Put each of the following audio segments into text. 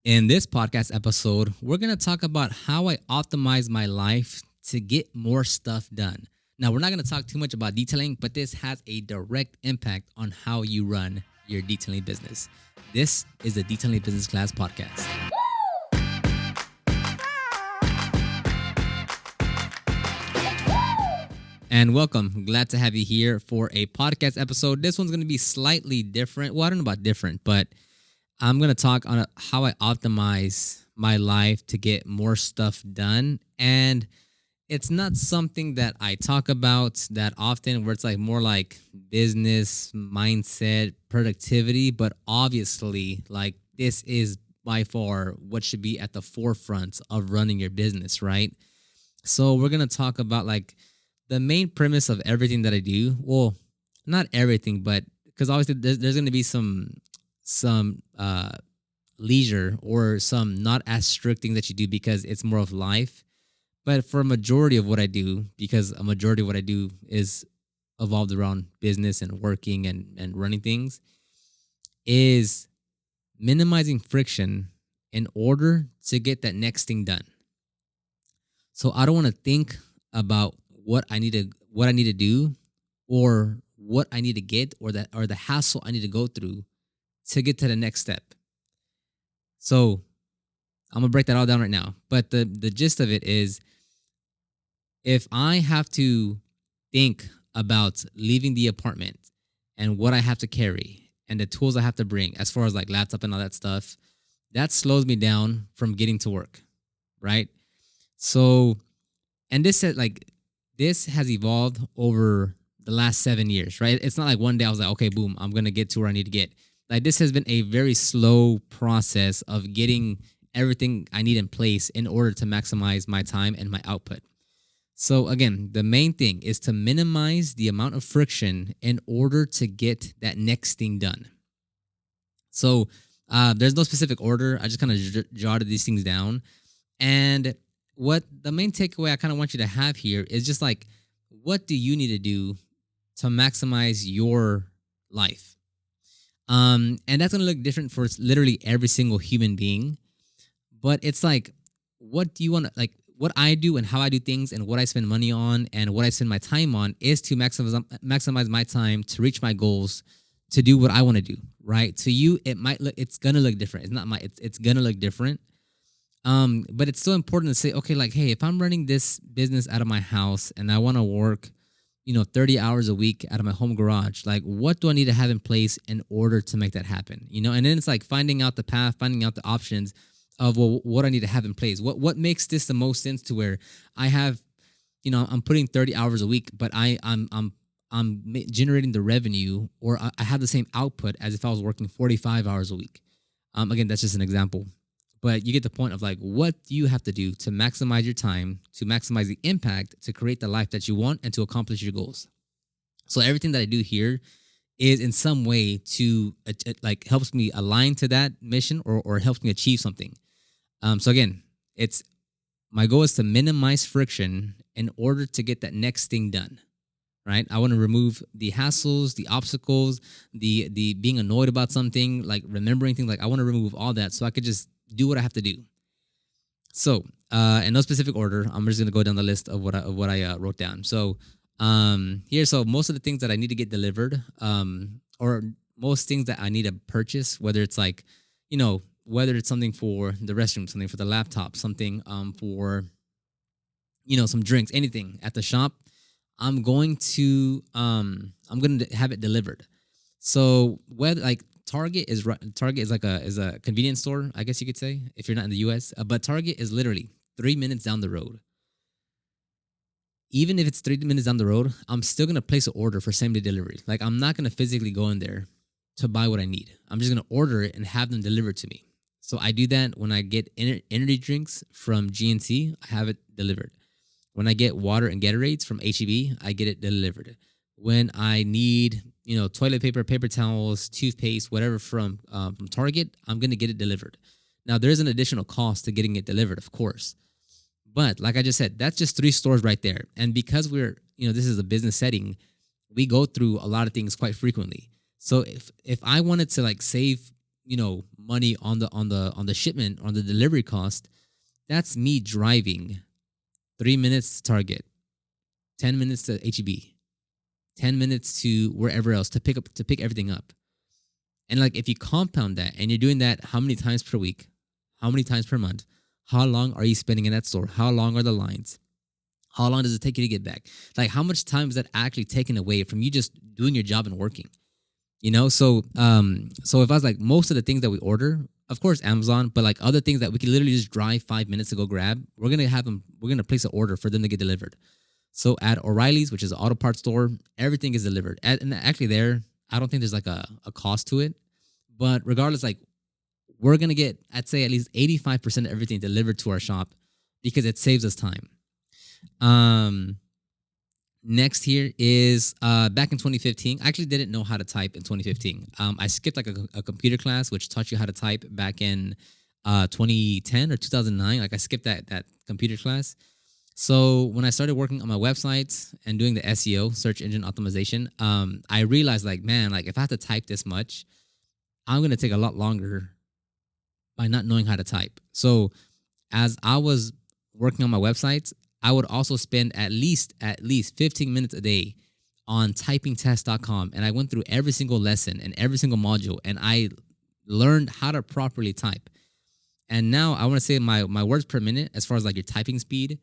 In this podcast episode, we're going to talk about how I optimize my life to get more stuff done. Now, we're not going to talk too much about detailing, but this has a direct impact on how you run your detailing business. This is the Detailing Business Class Podcast. And welcome. Glad to have you here for a podcast episode. This one's going to be slightly different. Well, I don't know about different, but I'm going to talk on how I optimize my life to get more stuff done. And it's not something that I talk about that often, where it's like more like business mindset, productivity. But obviously, like this is by far what should be at the forefront of running your business, right? So we're going to talk about like the main premise of everything that I do. Well, not everything, but because obviously there's going to be some leisure or some not as strict thing that you do because it's more of life. But for a majority of what I do, because a majority of what I do is evolved around business and working and running things, is minimizing friction in order to get that next thing done. So I don't want to think about what I need to do or what I need to get or the hassle I need to go through to get to the next step. So I'm gonna break that all down right now. But the gist of it is, if I have to think about leaving the apartment and what I have to carry and the tools I have to bring as far as like laptop and all that stuff, that slows me down from getting to work, right? So, and this has evolved over the last 7 years, right? It's not like one day I was like, okay, boom, I'm gonna get to where I need to get. Like this has been a very slow process of getting everything I need in place in order to maximize my time and my output. So again, the main thing is to minimize the amount of friction in order to get that next thing done. So there's no specific order. I just kind of jotted these things down. And what the main takeaway I kind of want you to have here is just like, what do you need to do to maximize your life? And that's going to look different for literally every single human being. But it's like, what do you want to, like, what I do and how I do things and what I spend money on and what I spend my time on is to maximize my time to reach my goals, to do what I want to do, right? To you, it's going to look different. It's going to look different. But it's still important to say, okay, like, hey, if I'm running this business out of my house and I want to work 30 hours a week out of my home garage, like what do I need to have in place in order to make that happen? And then it's like finding out the path, finding out the options of what I need to have in place. What makes this the most sense to where I have, I'm putting 30 hours a week, but I'm generating the revenue or I have the same output as if I was working 45 hours a week. Again, that's just an example. But you get the point of like, what do you have to do to maximize your time, to maximize the impact, to create the life that you want and to accomplish your goals? So everything that I do here is in some way to it like helps me align to that mission or helps me achieve something. So again, my goal is to minimize friction in order to get that next thing done. Right? I want to remove the hassles, the obstacles, the being annoyed about something, like remembering things. Like I want to remove all that so I could just do what I have to do. So, in no specific order, I'm just gonna go down the list of what I wrote down. So, so most of the things that I need to get delivered, or most things that I need to purchase, whether it's like, whether it's something for the restroom, something for the laptop, something for, some drinks, anything at the shop, I'm going to have it delivered. So whether like Target is like a convenience store, I guess you could say, if you're not in the US. But Target is literally 3 minutes down the road. Even if it's 3 minutes down the road, I'm still gonna place an order for same day delivery. Like I'm not gonna physically go in there to buy what I need. I'm just gonna order it and have them delivered to me. So I do that when I get energy drinks from GNC, I have it delivered. When I get water and Gatorades from HEB, I get it delivered. When I need, toilet paper, paper towels, toothpaste, whatever from Target, I'm going to get it delivered. Now, there's an additional cost to getting it delivered, of course. But like I just said, that's just 3 stores right there. And because this is a business setting, we go through a lot of things quite frequently. So if I wanted to like save money on the shipment, on the delivery cost. That's me driving 3 minutes to Target, 10 minutes to HEB, 10 minutes to wherever else to pick everything up. And like if you compound that and you're doing that how many times per week, how many times per month, how long are you spending in that store? How long are the lines? How long does it take you to get back? Like how much time is that actually taken away from you just doing your job and working? So if I was like most of the things that we order, of course Amazon, but like other things that we can literally just drive 5 minutes to go grab, we're gonna place an order for them to get delivered. So at O'Reilly's, which is an auto parts store, everything is delivered. And actually there, I don't think there's like a cost to it. But regardless, like we're gonna get, I'd say at least 85% of everything delivered to our shop because it saves us time. Um Next here is back in 2015. I actually didn't know how to type in 2015. I skipped like a computer class which taught you how to type back in 2010 or 2009. Like I skipped that computer class. So when I started working on my websites and doing the SEO, search engine optimization, I realized like, man, like if I have to type this much, I'm gonna take a lot longer by not knowing how to type. So as I was working on my websites, I would also spend at least 15 minutes a day on typingtest.com, and I went through every single lesson and every single module, and I learned how to properly type. And now I want to say my words per minute, as far as like your typing speed,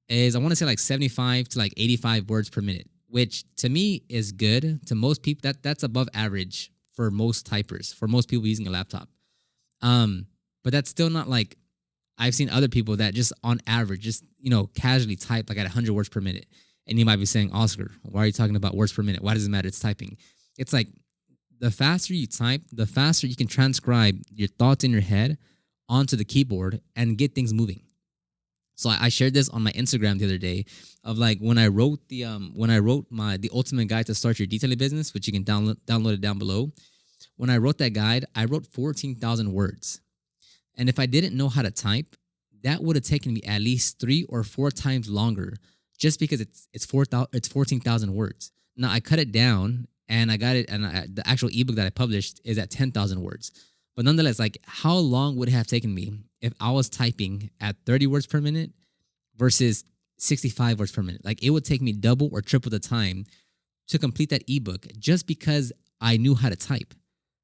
is I want to say like 75 to like 85 words per minute, which to me is good. To most people, that's above average for most typers, for most people using a laptop. But that's still not like I've seen other people that just on average, just casually type like at 100 words per minute. And you might be saying, Oscar, why are you talking about words per minute? Why does it matter? It's typing. It's like the faster you type, the faster you can transcribe your thoughts in your head onto the keyboard and get things moving. So I shared this on my Instagram the other day of like when I wrote the ultimate guide to start your detailing business, which you can download it down below. When I wrote that guide, I wrote 14,000 words. And if I didn't know how to type, that would have taken me at least 3 or 4 times longer, just because it's 14,000 words. Now I cut it down and I got it, and the actual ebook that I published is at 10,000 words. But nonetheless, like how long would it have taken me if I was typing at 30 words per minute versus 65 words per minute? Like it would take me double or triple the time to complete that ebook just because I knew how to type.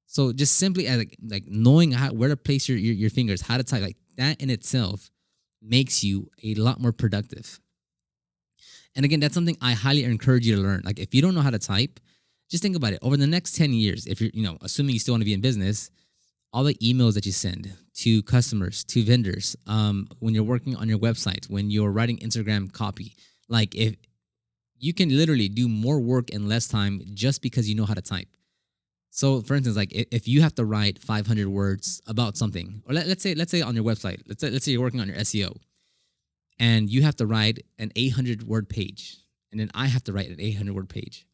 So just simply as like knowing where to place your fingers, how to type, like that in itself makes you a lot more productive. And again, that's something I highly encourage you to learn. Like if you don't know how to type, just think about it. Over the next 10 years, if you're, assuming you still want to be in business, all the emails that you send to customers, to vendors, when you're working on your website, when you're writing Instagram copy, like if you can literally do more work in less time just because you know how to type. So, for instance, like if you have to write 500 words about something, or let's say on your website, let's say you're working on your SEO, and you have to write an 800 word page, and then I have to write an 800 word page.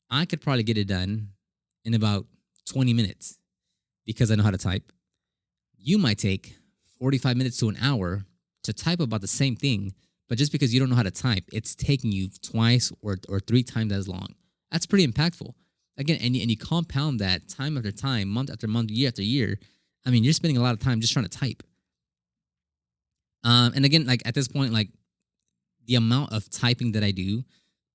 I could probably get it done in about 20 minutes because I know how to type. You might take 45 minutes to an hour to type about the same thing, but just because you don't know how to type, it's taking you twice or 3 times as long. That's pretty impactful. Again, and you compound that time after time, month after month, year after year. I mean, you're spending a lot of time just trying to type. And again, like at this point, like the amount of typing that I do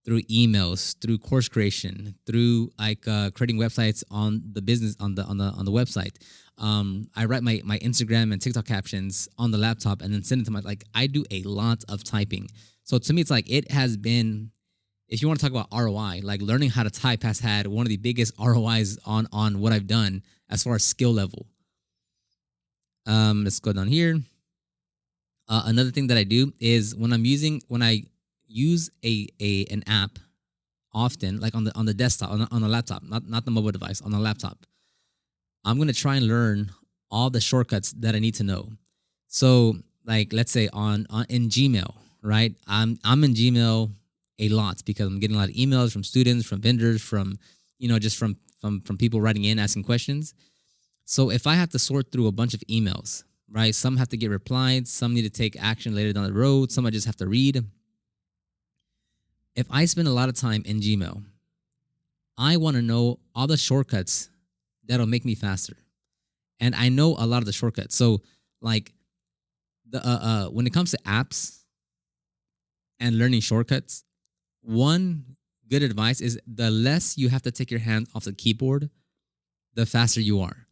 through emails, through course creation, through like creating websites on the business on the website. I write my Instagram and TikTok captions on the laptop and then send it to I do a lot of typing. So to me, it's like it has been. If you want to talk about ROI, like learning how to type has had one of the biggest ROIs on what I've done as far as skill level. Let's go down here. Another thing that I do is when I use an app often, like on the desktop, on the laptop, not the mobile device, on the laptop, I'm gonna try and learn all the shortcuts that I need to know. So, like let's say on in Gmail, right? I'm in Gmail a lot because I'm getting a lot of emails from students, from vendors, from just from people writing in asking questions. So if I have to sort through a bunch of emails, right? Some have to get replied, some need to take action later down the road, some I just have to read. If I spend a lot of time in Gmail, I want to know all the shortcuts that'll make me faster. and I know a lot of the shortcuts. So like the when it comes to apps and learning shortcuts, one good advice is the less you have to take your hand off the keyboard, the faster you are.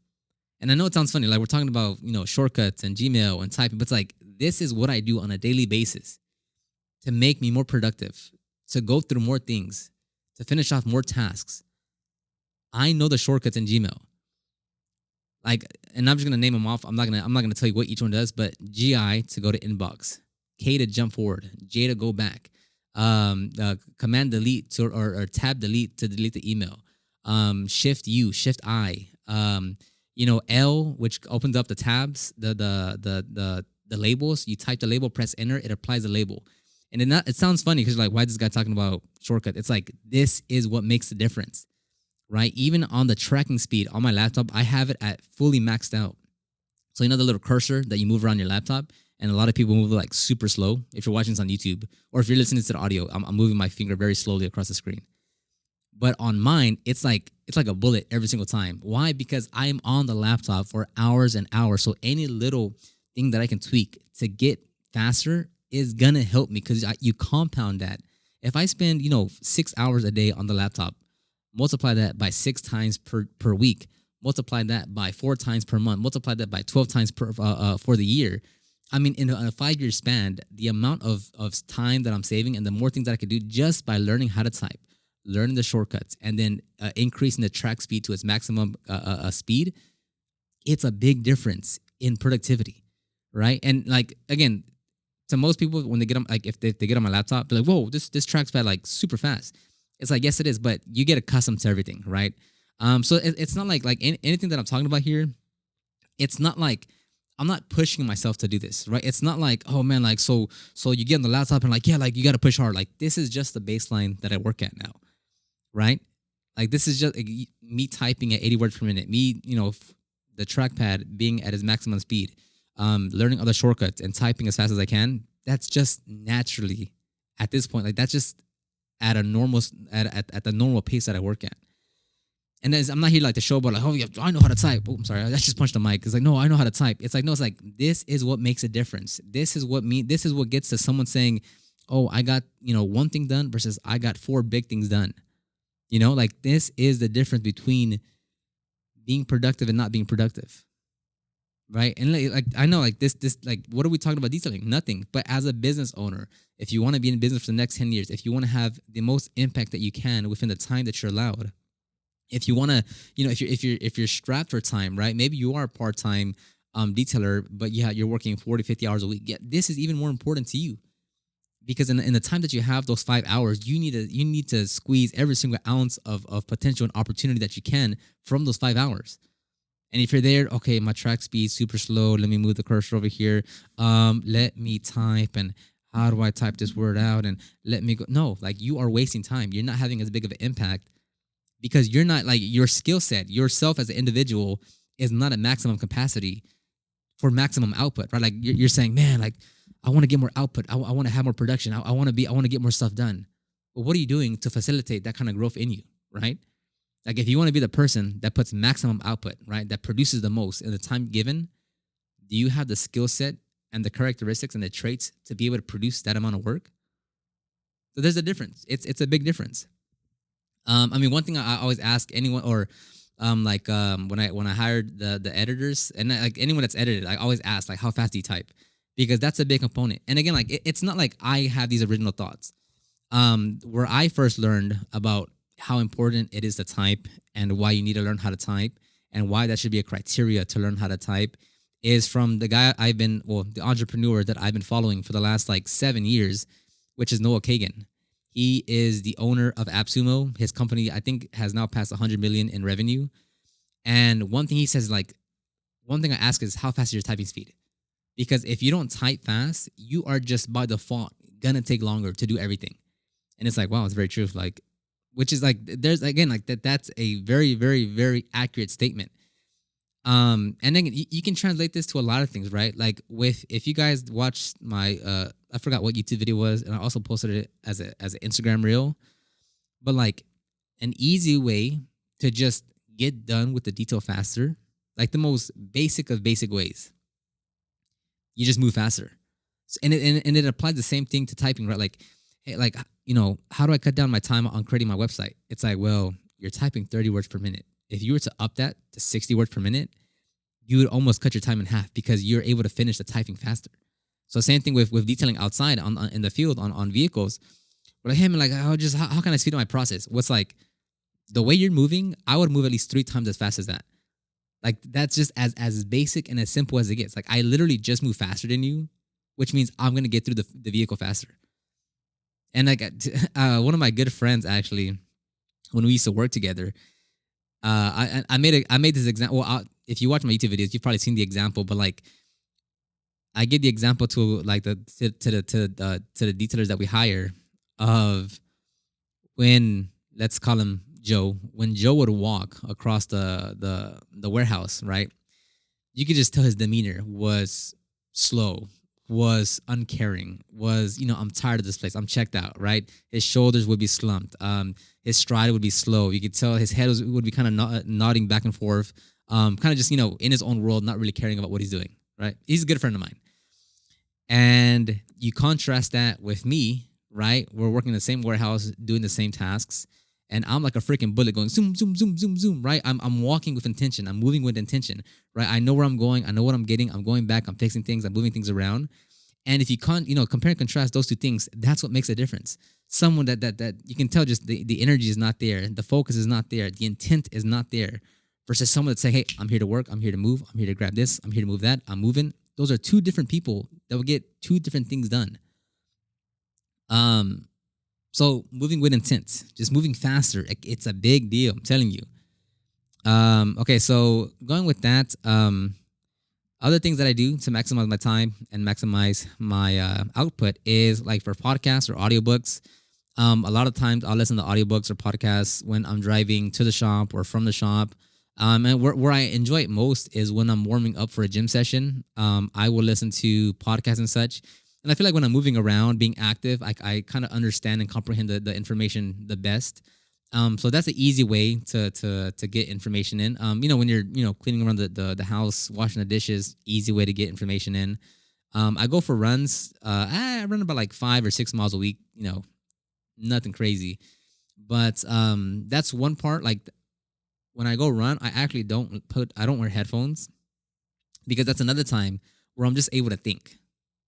And I know it sounds funny, like we're talking about, shortcuts and Gmail and typing, but it's like this is what I do on a daily basis to make me more productive, to go through more things, to finish off more tasks. I know the shortcuts in Gmail. Like, and I'm just gonna name them off. I'm not gonna tell you what each one does, but GI to go to inbox, K to jump forward, J to go back, command delete to or tab delete to delete the email, shift U, shift I, L, which opens up the tabs, the labels. You type the label, press enter, it applies the label. And it sounds funny because you're like, why is this guy talking about shortcut? It's like this is what makes the difference, right? Even on the tracking speed on my laptop, I have it at fully maxed out. So the little cursor that you move around your laptop, and a lot of people move it like super slow. If you're watching this on YouTube, or if you're listening to the audio, I'm moving my finger very slowly across the screen. But on mine, it's like a bullet every single time. Why? Because I am on the laptop for hours and hours. So any little thing that I can tweak to get faster is gonna help me, because you compound that. If I spend 6 hours a day on the laptop, multiply that by 6 times per week, multiply that by 4 times per month, multiply that by 12 times for the year. I mean, in a 5-year span, the amount of time that I'm saving and the more things that I could do just by learning how to type, learning the shortcuts, and then increasing the track speed to its maximum speed, it's a big difference in productivity, right? And like, again, to most people, when they get on, like if they get on my laptop, they're like, whoa, this tracks pad like super fast. It's like, yes, it is, but you get accustomed to everything, right? So it's not like anything that I'm talking about here. It's not like I'm not pushing myself to do this, right? It's not like, oh man, like so you get on the laptop and like, yeah, like you got to push hard. Like this is just the baseline that I work at now, right? Like this is just like, me typing at 80 words per minute, me, the trackpad being at its maximum speed, learning other shortcuts and typing as fast as I can. That's just naturally at this point, like that's just at a normal at the normal pace that I work at. And then I'm not here like to show about like, oh yeah, I know how to type. Oh, I'm sorry, I just punched the mic. It's like, no, I know how to type. It's like, no, it's like this is what makes a difference. This is what gets to someone saying, oh, I got one thing done versus I got 4 big things done. Like this is the difference between being productive and not being productive. Right. And like I know like this like, what are we talking about detailing? Nothing. But as a business owner, if you want to be in business for the next 10 years, if you want to have the most impact that you can within the time that you're allowed, if you want to, if you're strapped for time, right? Maybe you are a part-time detailer, but yeah, you're working 40, 50 hours a week. Yeah, this is even more important to you, because in the time that you have, those 5 hours, you need to squeeze every single ounce of potential and opportunity that you can from those 5 hours. And if you're there, okay, my track speed super slow. Let me move the cursor over here. Let me type, and how do I type this word out? And let me go. No, like you are wasting time. You're not having as big of an impact because you're not like your skill set, yourself as an individual is not at maximum capacity for maximum output, right? Like you're saying, man, like I want to get more output. I want to have more production. I want to get more stuff done. But what are you doing to facilitate that kind of growth in you, right? Like if you want to be the person that puts maximum output, right, that produces the most in the time given, do you have the skill set and the characteristics and the traits to be able to produce that amount of work? So there's a difference. It's a big difference. I mean, one thing I always ask anyone, or when I hired the editors, and like anyone that's edited, I always ask like, how fast do you type? Because that's a big component. And again, like it's not like I have these original thoughts. Where I first learned about how important it is to type and why you need to learn how to type and why that should be a criteria to learn how to type is from the guy the entrepreneur that I've been following for the last like 7 years, which is Noah Kagan. He is the owner of AppSumo. His company, I think, has now passed 100 million in revenue. And one thing he says, like, one thing I ask is how fast is your typing speed? Because if you don't type fast, you are just by default gonna take longer to do everything. And it's like, wow, it's very true. Like, which is like, there's again, like that's a very, very, very accurate statement. And then you can translate this to a lot of things, right? Like if you guys watched my, I forgot what YouTube video was, and I also posted it as an Instagram reel, but like an easy way to just get done with the detail faster, like the most basic of basic ways. You just move faster. And it applies the same thing to typing, right? Like, hey, like, how do I cut down my time on creating my website? It's like, well, you're typing 30 words per minute. If you were to up that to 60 words per minute, you would almost cut your time in half because you're able to finish the typing faster. So same thing with detailing outside on in the field on vehicles. We're like, hey man, like how can I speed up my process? What's like the way you're moving, I would move at least 3 times as fast as that. Like that's just as basic and as simple as it gets. Like I literally just move faster than you, which means I'm gonna get through the vehicle faster. And like one of my good friends actually, when we used to work together, I made this example. Well, if you watch my YouTube videos, you've probably seen the example. But like, I give the example to like to the detailers that we hire of when, let's call him Joe. When Joe would walk across the warehouse, right? You could just tell his demeanor was slow, was uncaring, was, I'm tired of this place. I'm checked out, right? His shoulders would be slumped. His stride would be slow. You could tell his head would be kind of nodding back and forth, kind of just, in his own world, not really caring about what he's doing, right? He's a good friend of mine. And you contrast that with me, right? We're working in the same warehouse, doing the same tasks. And I'm like a freaking bullet going zoom, zoom, zoom, zoom, zoom, right? I'm walking with intention. I'm moving with intention, right? I know where I'm going. I know what I'm getting. I'm going back. I'm fixing things. I'm moving things around. And if you compare and contrast those two things, that's what makes a difference. Someone that you can tell just the energy is not there. The focus is not there. The intent is not there. Versus someone that's saying, hey, I'm here to work. I'm here to move. I'm here to grab this. I'm here to move that. I'm moving. Those are two different people that will get two different things done. So moving with intent, just moving faster, it's a big deal. I'm telling you. Okay, so going with that, other things that I do to maximize my time and maximize my output is like for podcasts or audiobooks. A lot of times I'll listen to audiobooks or podcasts when I'm driving to the shop or from the shop. And where I enjoy it most is when I'm warming up for a gym session. I will listen to podcasts and such. And I feel like when I'm moving around, being active, I kind of understand and comprehend the information the best. So that's an easy way to get information in. When you're cleaning around the house, washing the dishes, easy way to get information in. I go for runs. I run about like 5 or 6 miles a week. Nothing crazy, but that's one part. Like when I go run, I actually don't wear headphones because that's another time where I'm just able to think.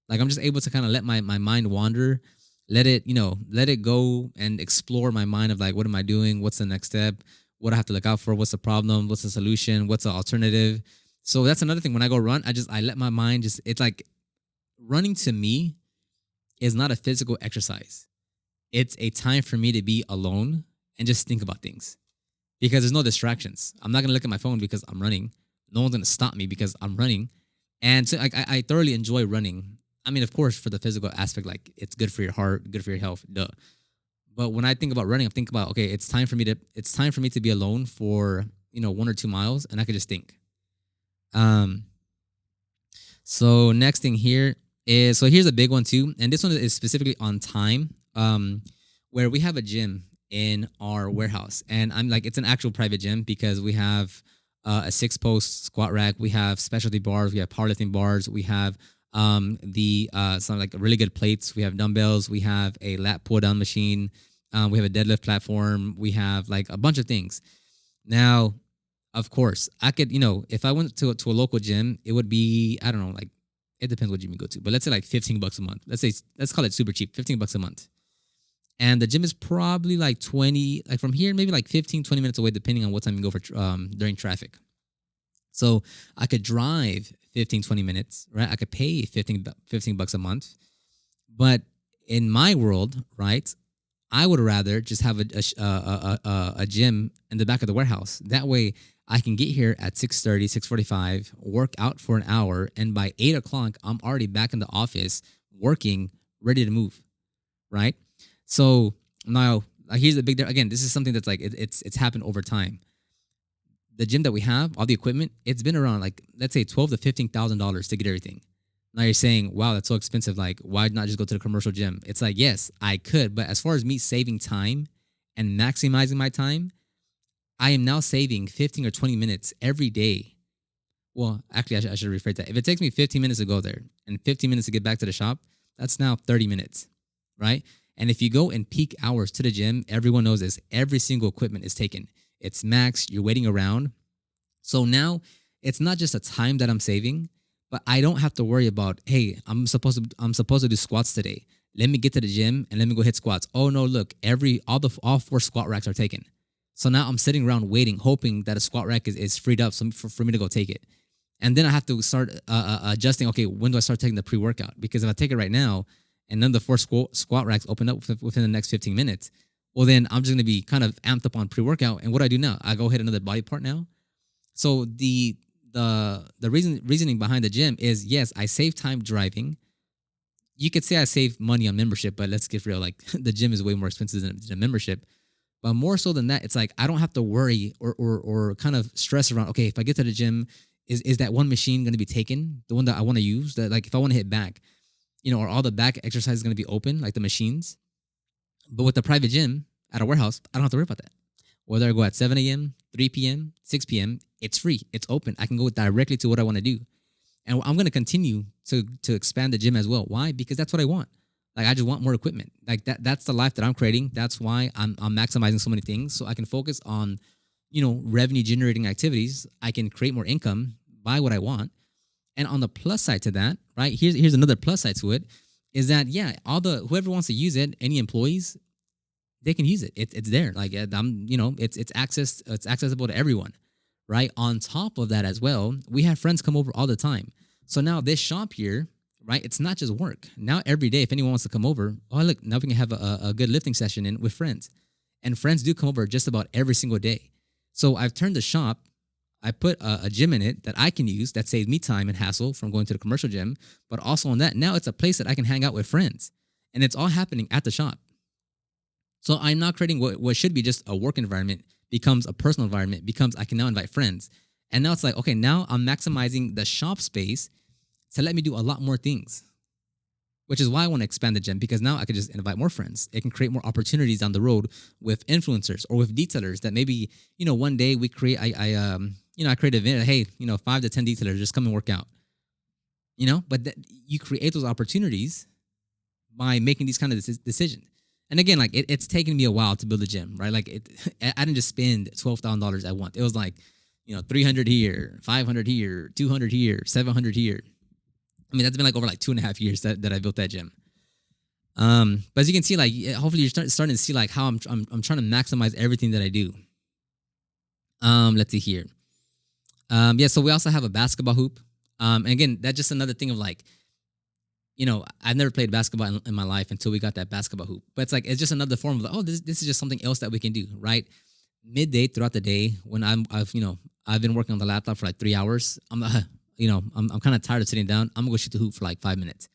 Like I'm just able to kind of let my mind wander, let it go and explore my mind of like, what am I doing? What's the next step? What do I have to look out for? What's the problem? What's the solution? What's the alternative? So that's another thing. When I go run, I let my mind it's like running to me is not a physical exercise. It's a time for me to be alone and just think about things because there's no distractions. I'm not going to look at my phone because I'm running. No one's going to stop me because I'm running. And so I thoroughly enjoy running. I mean, of course, for the physical aspect, like it's good for your heart, good for your health, duh. But when I think about running, I'm thinking about, okay, it's time for me to be alone for 1 or 2 miles, and I could just think. So next thing here is, so here's a big one too, and this one is specifically on time. Where we have a gym in our warehouse, and I'm like, it's an actual private gym because we have a 6-post squat rack, we have specialty bars, we have powerlifting bars, we have some like really good plates. We have dumbbells. We have a lat pull down machine. We have a deadlift platform. We have like a bunch of things. Now, of course, I could, if I went to a local gym, it would be, I don't know, like it depends what gym you go to, but let's say like $15 a month. Let's call it super cheap, $15 a month. And the gym is probably like 20, like from here, maybe like 15, 20 minutes away, depending on what time you go for during traffic. So I could drive 15, 20 minutes, right? I could pay $15 a month. But in my world, right, I would rather just have a gym in the back of the warehouse. That way I can get here at 6:30, 6:45, work out for an hour, and by 8 o'clock, I'm already back in the office working, ready to move, right? So now here's the big, again, this is something that's like, it's happened over time. The gym that we have, all the equipment, it's been around like, let's say $12,000 to $15,000 to get everything. Now you're saying, wow, that's so expensive. Like, why not just go to the commercial gym? It's like, yes, I could. But as far as me saving time and maximizing my time, I am now saving 15 or 20 minutes every day Well, actually, I should rephrase that. If it takes me 15 minutes to go there and 15 minutes to get back to the shop, that's now 30 minutes, right? And if you go in peak hours to the gym, everyone knows this. Every single equipment is taken. It's maxed. You're waiting around. So now it's not just a time that I'm saving, but I don't have to worry about, hey, I'm supposed to do squats today. Let me get to the gym and let me go hit squats. Oh no, look, all four squat racks are taken. So now I'm sitting around waiting, hoping that a squat rack is freed up for me to go take it. And then I have to start adjusting. Okay, when do I start taking the pre-workout? Because if I take it right now, and none of the four squat racks open up within the next 15 minutes, well, then I'm just going to be kind of amped up on pre-workout. And what do I do now? I go hit another body part now. So the reasoning behind the gym is, yes, I save time driving. You could say I save money on membership, but let's get real. Like the gym is way more expensive than a membership. But more so than that, it's like I don't have to worry or kind of stress around, okay, if I get to the gym, is that one machine going to be taken? The one that I want to use? That, like, if I want to hit back, are all the back exercises going to be open, like the machines? But with the private gym at a warehouse, I don't have to worry about that. Whether I go at 7 a.m., 3 p.m., 6 p.m., it's free. It's open. I can go directly to what I want to do. And I'm going to continue to expand the gym as well. Why? Because that's what I want. Like, I just want more equipment. Like that's the life that I'm creating. That's why I'm maximizing so many things. So I can focus on, revenue generating activities. I can create more income, buy what I want. And on the plus side to that, right? Here's another plus side to it, is that, yeah, whoever wants to use it, any employees, they can use it. It's there. Like, it's accessible to everyone, right? On top of that as well, we have friends come over all the time. So now this shop here, right? It's not just work. Now every day, if anyone wants to come over, oh look, now we can have a good lifting session in with friends, and friends do come over just about every single day. So I've turned the shop. I put a gym in it that I can use that saves me time and hassle from going to the commercial gym, but also on that, now it's a place that I can hang out with friends, and it's all happening at the shop. So I'm now creating what should be just a work environment becomes a personal environment, becomes I can now invite friends. And now it's like, okay, now I'm maximizing the shop space to let me do a lot more things, which is why I want to expand the gym, because now I can just invite more friends. It can create more opportunities down the road with influencers or with detailers that maybe, one day we create, I create an event, hey, 5 to 10 detailers, just come and work out, but you create those opportunities by making these kind of decisions. And again, like it's taken me a while to build a gym, right? Like I didn't just spend $12,000 at once. It was like, 300 here, 500 here, 200 here, 700 here. I mean, that's been like over like 2.5 years that I built that gym. But as you can see, like hopefully you're starting to see like how I'm trying to maximize everything that I do. Let's see here. Yeah, so we also have a basketball hoop. And again, that's just another thing of like, I've never played basketball in my life until we got that basketball hoop. But it's like, it's just another form of like, oh, this is just something else that we can do, right? Midday throughout the day when I've been working on the laptop for like 3 hours. I'm kind of tired of sitting down. I'm gonna go shoot the hoop for like 5 minutes.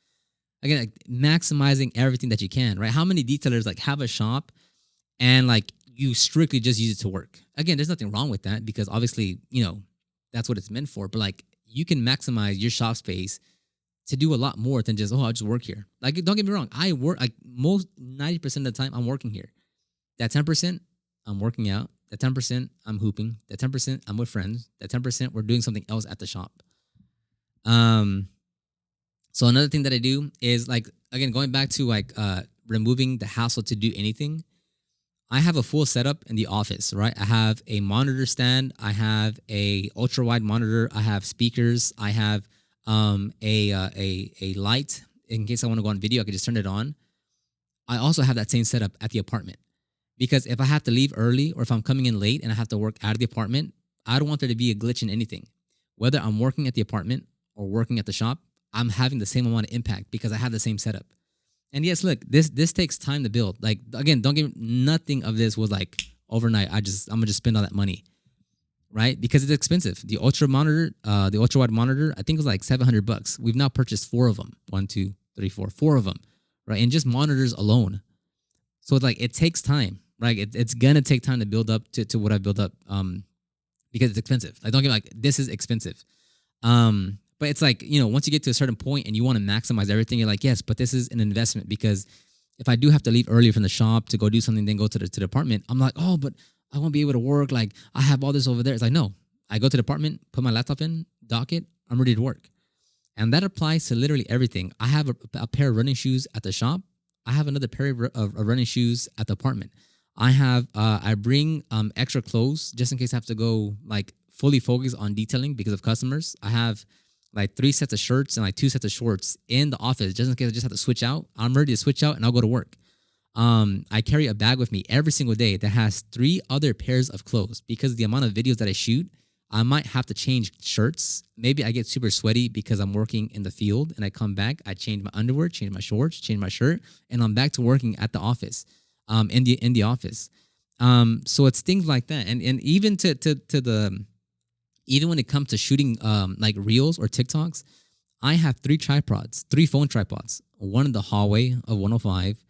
Again, like maximizing everything that you can, right? How many detailers like have a shop and like you strictly just use it to work? Again, there's nothing wrong with that because obviously, that's what it's meant for. But like you can maximize your shop space to do a lot more than just, I'll just work here. Like, don't get me wrong. I work like most 90% of the time I'm working here. That 10%, I'm working out. That 10%, I'm hooping. That 10%, I'm with friends. That 10%, we're doing something else at the shop. So another thing that I do is like, again, going back to like removing the hassle to do anything. I have a full setup in the office, right? I have a monitor stand. I have a ultra wide monitor. I have speakers. I have a light in case I want to go on video. I can just turn it on. I also have that same setup at the apartment because if I have to leave early or if I'm coming in late and I have to work out of the apartment, I don't want there to be a glitch in anything. Whether I'm working at the apartment or working at the shop, I'm having the same amount of impact because I have the same setup. And yes, look, this takes time to build. Like, again, nothing of this was like overnight. I'm gonna just spend all that money, right? Because it's expensive. The ultra wide monitor, I think it was like $700. We've now purchased 4 of them. 1, 2, 3, 4, 4 of them, right? And just monitors alone. So it's like it takes time, right? It's gonna take time to build up to what I built up, because it's expensive. Like, don't get me like this is expensive. But it's like, once you get to a certain point and you want to maximize everything, you're like, yes, but this is an investment because if I do have to leave earlier from the shop to go do something, then go to the apartment, I'm like, oh, but I won't be able to work. Like, I have all this over there. It's like, no, I go to the apartment, put my laptop in, docket, I'm ready to work. And that applies to literally everything. I have a pair of running shoes at the shop. I have another pair of running shoes at the apartment. I bring extra clothes just in case I have to go like fully focus on detailing because of customers. I have like 3 sets of shirts and like 2 sets of shorts in the office just in case I just have to switch out. I'm ready to switch out and I'll go to work. I carry a bag with me every single day that has 3 other pairs of clothes because of the amount of videos that I shoot. I might have to change shirts. Maybe I get super sweaty because I'm working in the field and I come back, I change my underwear, change my shorts, change my shirt, and I'm back to working at the office, in the office. So it's things like that. And even to the even when it comes to shooting like reels or TikToks, I have 3 phone tripods, one in the hallway of 105,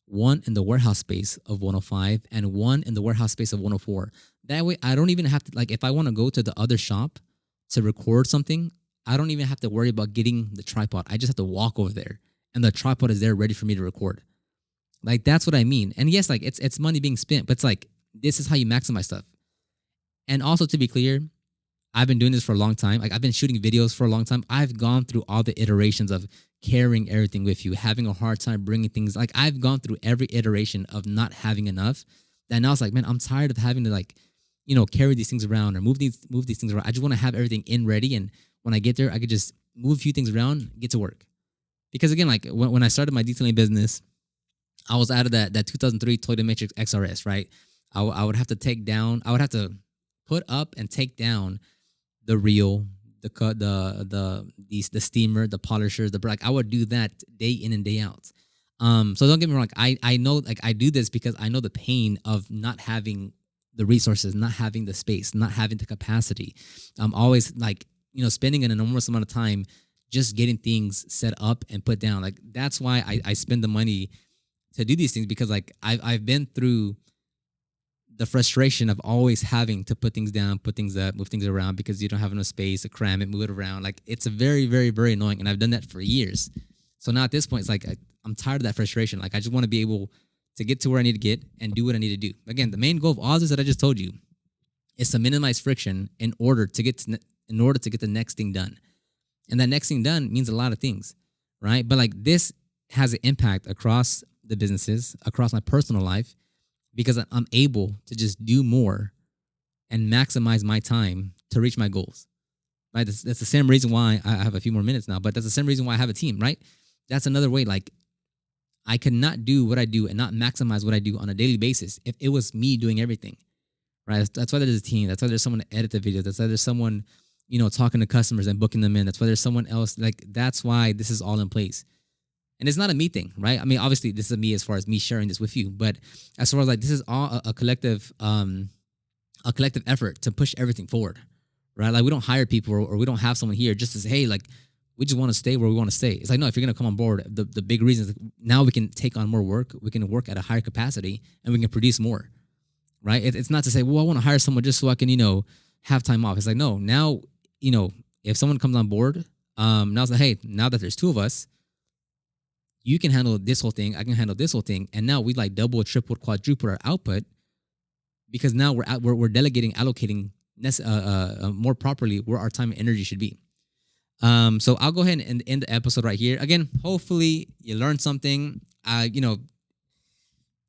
one in the warehouse space of 105, and one in the warehouse space of 104. That way, I don't even have to, like, if I want to go to the other shop to record something, I don't even have to worry about getting the tripod. I just have to walk over there, and the tripod is there ready for me to record. Like, that's what I mean. And yes, like, it's money being spent, but it's like, this is how you maximize stuff. And also, to be clear, I've been doing this for a long time. Like, I've been shooting videos for a long time. I've gone through all the iterations of carrying everything with you, having a hard time bringing things. Like, I've gone through every iteration of not having enough. And I was like, man, I'm tired of having to, like, carry these things around or move these things around. I just want to have everything in ready. And when I get there, I could just move a few things around, get to work. Because again, like when I started my detailing business, I was out of that 2003 Toyota Matrix XRS, right? I would have to put up and take down the reel, the cut, the steamer, the polishers, I would do that day in and day out. So don't get me wrong. I know, like, I do this because I know the pain of not having the resources, not having the space, not having the capacity. I'm always like, spending an enormous amount of time just getting things set up and put down. Like, that's why I spend the money to do these things, because like I've been through the frustration of always having to put things down, put things up, move things around because you don't have enough space to cram it, move it around. Like, it's a very, very, very annoying. And I've done that for years. So now at this point, it's like I'm tired of that frustration. Like, I just want to be able to get to where I need to get and do what I need to do. Again, the main goal of all this that I just told you is to minimize friction in order to get the next thing done. And that next thing done means a lot of things, right? But like, this has an impact across the businesses, across my personal life, because I'm able to just do more and maximize my time to reach my goals. Right? That's the same reason why I have a few more minutes now, but that's the same reason why I have a team, right? That's another way. Like, I could not do what I do and not maximize what I do on a daily basis if it was me doing everything, right? That's why there's a team. That's why there's someone to edit the video. That's why there's someone, talking to customers and booking them in. That's why there's someone else. Like, that's why this is all in place. And it's not a me thing, right? I mean, obviously, this is me as far as me sharing this with you, but as far as like, this is all a collective effort to push everything forward, right? Like, we don't hire people or we don't have someone here just to say, hey, like, we just want to stay where we want to stay. It's like, no, if you're going to come on board, the big reason is now we can take on more work, we can work at a higher capacity, and we can produce more, right? It's not to say, well, I want to hire someone just so I can, have time off. It's like, no, now, if someone comes on board, now it's like, hey, now that there's 2 of us, you can handle this whole thing, I can handle this whole thing, and now we like double, triple, quadruple our output because now we're delegating, allocating more properly where our time and energy should be. So I'll go ahead and end the episode right here. Again, hopefully you learned something.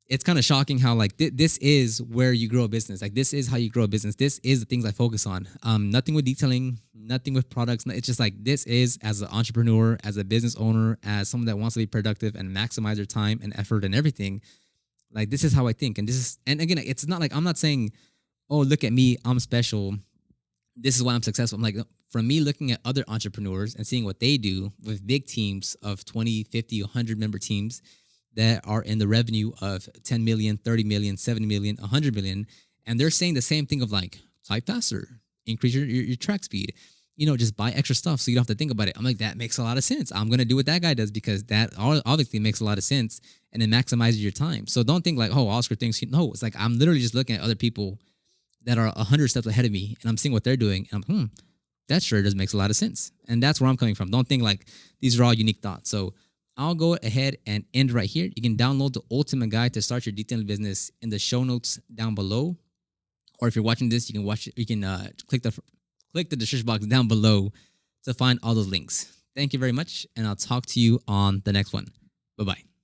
It's kind of shocking how like this is where you grow a business. Like, this is how you grow a business. This is the things I focus on. Nothing with detailing, nothing with products. It's just like, this is as an entrepreneur, as a business owner, as someone that wants to be productive and maximize their time and effort and everything. Like, this is how I think. And again, it's not like, I'm not saying, oh, look at me, I'm special, this is why I'm successful. I'm like, from me looking at other entrepreneurs and seeing what they do with big teams of 20, 50, 100 member teams that are in the revenue of 10 million, 30 million, 70 million, 100 million. And they're saying the same thing of like, type faster, increase your track speed, just buy extra stuff so you don't have to think about it. I'm like, that makes a lot of sense. I'm going to do what that guy does because that obviously makes a lot of sense and it maximizes your time. So don't think like, oh, Oscar thinks, no, it's like, I'm literally just looking at other people that are 100 steps ahead of me and I'm seeing what they're doing. And I'm that sure does makes a lot of sense. And that's where I'm coming from. Don't think like these are all unique thoughts. So I'll go ahead and end right here. You can download the ultimate guide to start your detailing business in the show notes down below. Or if you're watching this, you can click click the description box down below to find all those links. Thank you very much, and I'll talk to you on the next one. Bye-bye.